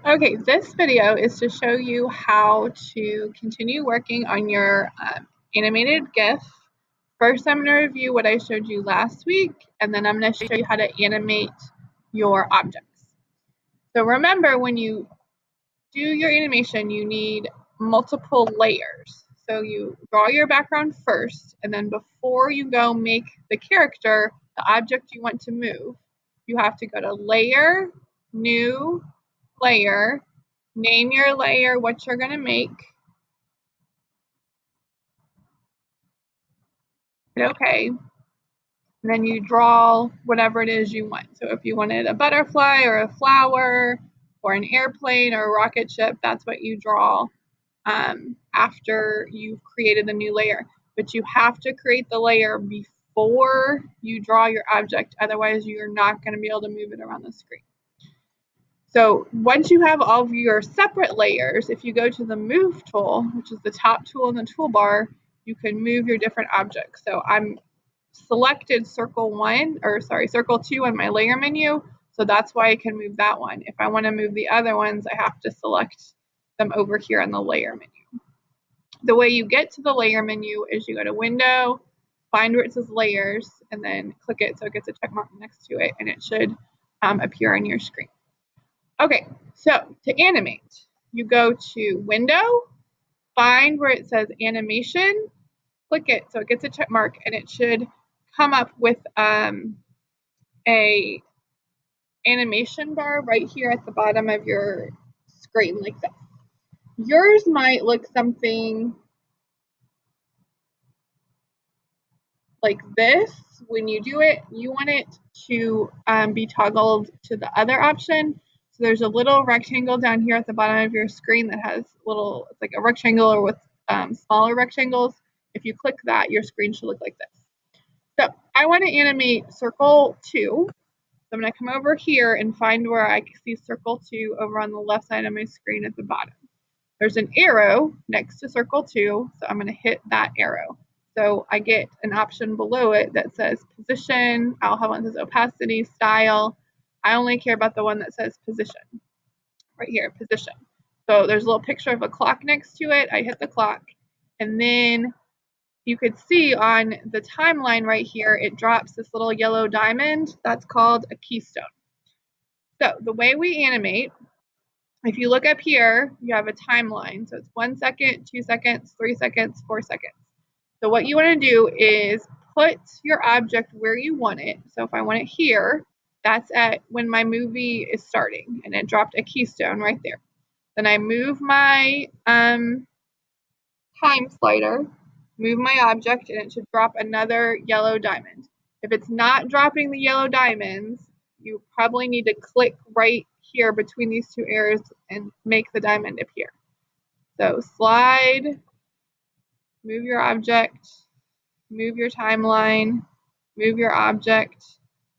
Okay, this video is to show you how to continue working on your animated GIF. First, I'm going to review what I showed you last week, and then I'm going to show you how to animate your objects. So remember, when you do your animation, you need multiple layers. So you draw your background first, and then before you go make the character, the object you want to move, you have to go to Layer, New, Layer, name your layer, what you're going to make. Hit OK. And then you draw whatever it is you want. So if you wanted a butterfly or a flower or an airplane or a rocket ship, that's what you draw after you've created the new layer. But you have to create the layer before you draw your object. Otherwise, you're not going to be able to move it around the screen. So once you have all of your separate layers, if you go to the Move tool, which is the top tool in the toolbar, you can move your different objects. So I'm selected circle 2 on my layer menu, so that's why I can move that one. If I want to move the other ones, I have to select them over here on the layer menu. The way you get to the layer menu is you go to Window, find where it says Layers, and then click it so it gets a check mark next to it, and it should appear on your screen. Okay, so to animate, you go to Window, find where it says Animation, click it so it gets a check mark, and it should come up with a animation bar right here at the bottom of your screen like this. Yours might look something like this. When you do it, you want it to be toggled to the other option. So there's a little rectangle down here at the bottom of your screen that has little, it's like a rectangle or with smaller rectangles. If you click that, your screen should look like this. So I want to animate circle 2. So I'm going to come over here and find where I can see circle 2 over on the left side of my screen at the bottom. There's an arrow next to circle 2, so I'm going to hit that arrow. So I get an option below it that says position. I'll have one that says opacity, style. I only care about the one that says position. Right here, position. So there's a little picture of a clock next to it. I hit the clock. And then you could see on the timeline right here, it drops this little yellow diamond. That's called a keystone. So the way we animate, if you look up here, you have a timeline. So it's 1 second, 2 seconds, 3 seconds, 4 seconds. So what you want to do is put your object where you want it. So if I want it here, that's at when my movie is starting, and it dropped a keystone right there. Then I move my time slider, move my object, and it should drop another yellow diamond. If it's not dropping the yellow diamonds, you probably need to click right here between these two arrows and make the diamond appear. So slide, move your object, move your timeline, move your object,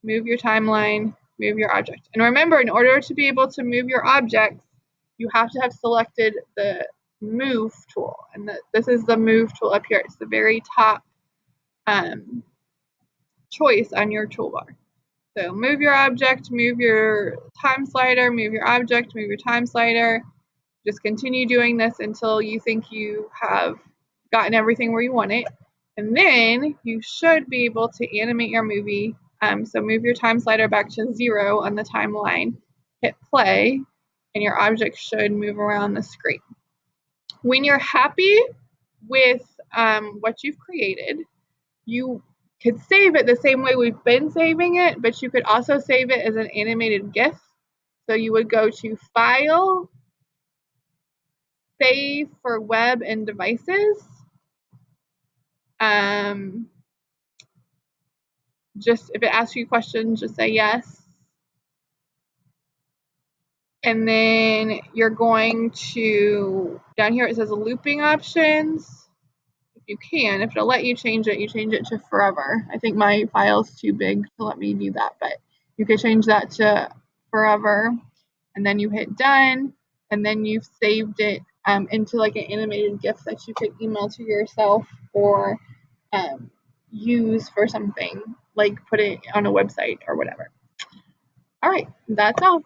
move your timeline, move your object. And remember, in order to be able to move your objects, you have to have selected the Move tool. And this is the Move tool up here. It's the very top choice on your toolbar. So move your object, move your time slider, move your object, move your time slider. Just continue doing this until you think you have gotten everything where you want it. And then you should be able to animate your movie. So move your time slider back to 0 on the timeline, hit play, and your object should move around the screen. When you're happy with what you've created, you could save it the same way we've been saving it, but you could also save it as an animated GIF. So you would go to File, Save for Web and Devices. Just if it asks you questions, just say yes. And then you're going to, down here it says looping options. If you can, if it'll let you change it to forever. I think my file's too big to let me do that, but you could change that to forever. And then you hit done, and then you've saved it into like an animated GIF that you could email to yourself or use for something, like put it on a website or whatever. All right, that's all.